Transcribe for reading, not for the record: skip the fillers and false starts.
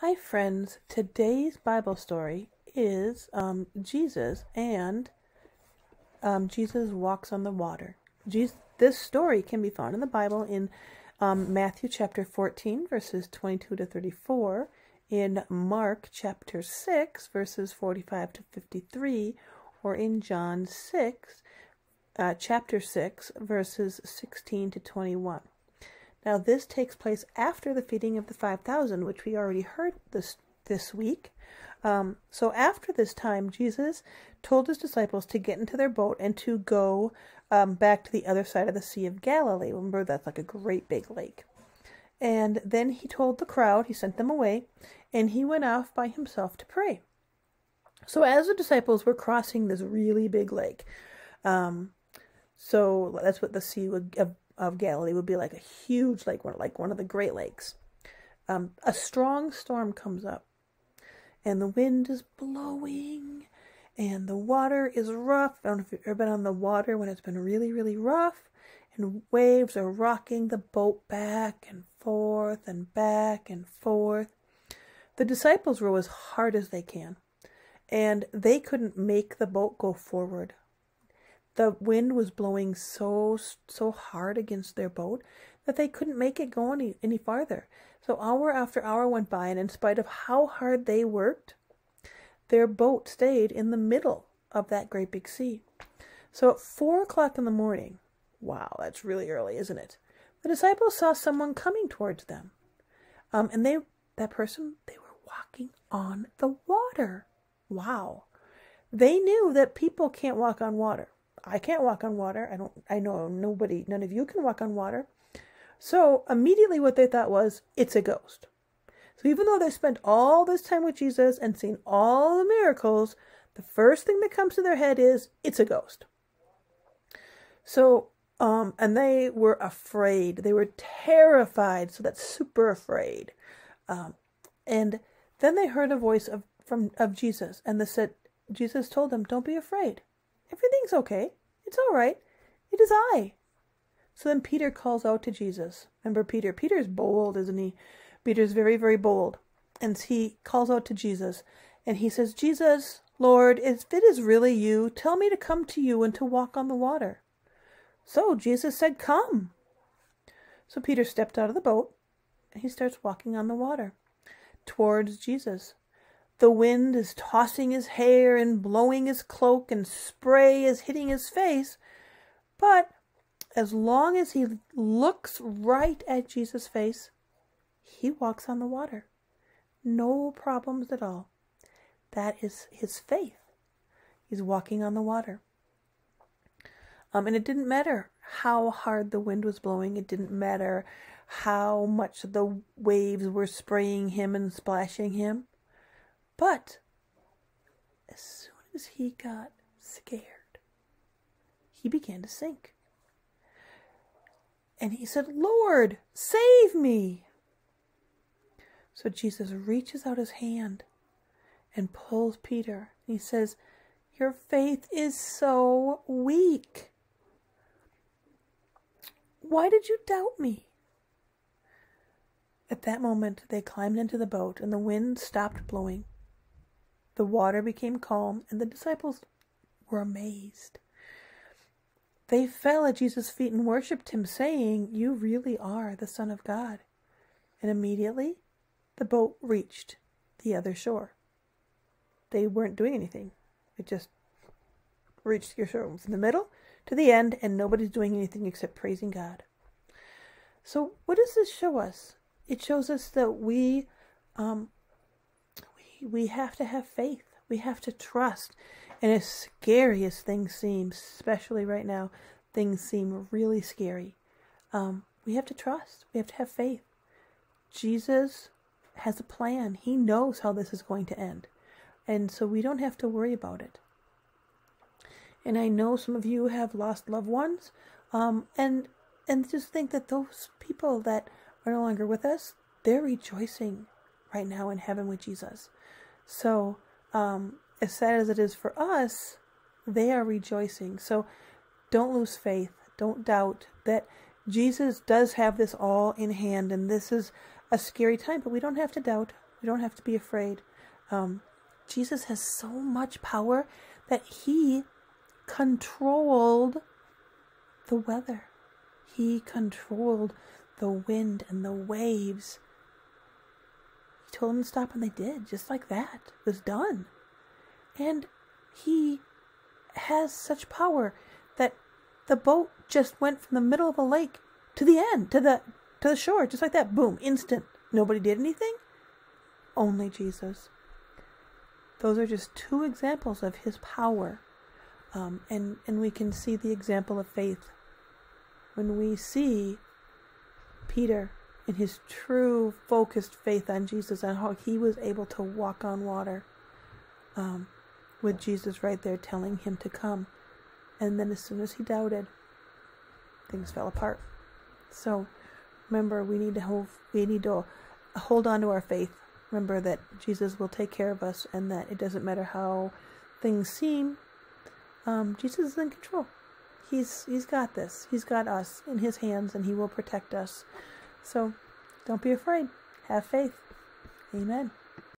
Hi, friends. Today's Bible story is Jesus and Jesus walks on the water. This story can be found in the Bible in Matthew chapter 14, verses 22 to 34, in Mark chapter 6, verses 45 to 53, or in John 6, chapter 6, verses 16 to 21. Now, this takes place after the feeding of the 5,000, which we already heard this week. So after this time, Jesus told his disciples to get into their boat and to go back to the other side of the Sea of Galilee. Remember, that's like a great big lake. And then he told the crowd, he sent them away, and he went off by himself to pray. So as the disciples were crossing this really big lake, so that's what the Sea of Galilee would be, like a huge lake, like one of the Great Lakes. A strong storm comes up, and the wind is blowing, and the water is rough. I don't know if you've ever been on the water when it's been really, really rough, and waves are rocking the boat back and forth and back and forth. The disciples row as hard as they can, and they couldn't make the boat go forward. The wind was blowing so hard against their boat that they couldn't make it go any farther. So hour after hour went by, and in spite of how hard they worked, their boat stayed in the middle of that great big sea. So at 4 o'clock in the morning, wow, that's really early, isn't it? The disciples saw someone coming towards them. And they were walking on the water. Wow. They knew that people can't walk on water. I can't walk on water. I know none of you can walk on water. So immediately what they thought was, it's a ghost. So even though they spent all this time with Jesus and seen all the miracles, the first thing that comes to their head is, it's a ghost. So, and they were afraid. They were terrified. So that's super afraid. And then they heard a voice of Jesus, and Jesus told them, don't be afraid. Everything's okay. It's all right. It is I. So then Peter calls out to Jesus. Remember Peter? Peter's bold, isn't he? Peter's very, very bold. And he calls out to Jesus. And he says, Jesus, Lord, if it is really you, tell me to come to you and to walk on the water. So Jesus said, come. So Peter stepped out of the boat, and he starts walking on the water towards Jesus. The wind is tossing his hair and blowing his cloak, and spray is hitting his face. But as long as he looks right at Jesus' face, he walks on the water. No problems at all. That is his faith. He's walking on the water. And it didn't matter how hard the wind was blowing. It didn't matter how much the waves were spraying him and splashing him. But as soon as he got scared, he began to sink. And he said, Lord, save me. So Jesus reaches out his hand and pulls Peter. He says, your faith is so weak. Why did you doubt me? At that moment, they climbed into the boat, and the wind stopped blowing. The water became calm, and the disciples were amazed. They fell at Jesus' feet and worshipped him, saying, you really are the Son of God. And immediately, the boat reached the other shore. They weren't doing anything. It just reached your shore from the middle to the end, and nobody's doing anything except praising God. So what does this show us? It shows us that we have to have faith. We have to trust. And as scary as things seem, especially right now, things seem really scary. We have to trust. We have to have faith. Jesus has a plan. He knows how this is going to end. And so we don't have to worry about it. And I know some of you have lost loved ones. And just think that those people that are no longer with us, they're rejoicing right now in heaven with Jesus. So, as sad as it is for us, they are rejoicing. So don't lose faith. Don't doubt that Jesus does have this all in hand, and this is a scary time, but we don't have to doubt. We don't have to be afraid. Jesus has so much power that he controlled the weather. He controlled the wind and the waves. He told them to stop and they did, just like that. It was done. And he has such power that the boat just went from the middle of a lake to the end, to the shore, just like that. Boom, instant. Nobody did anything. Only Jesus. Those are just two examples of his power. And we can see the example of faith when we see Peter in his true focused faith on Jesus and how he was able to walk on water with Jesus right there telling him to come. And then as soon as he doubted, things fell apart. So remember, we need to hold on to our faith. Remember that Jesus will take care of us and that it doesn't matter how things seem. Jesus is in control. He's got this. He's got us in his hands and he will protect us. So don't be afraid. Have faith. Amen.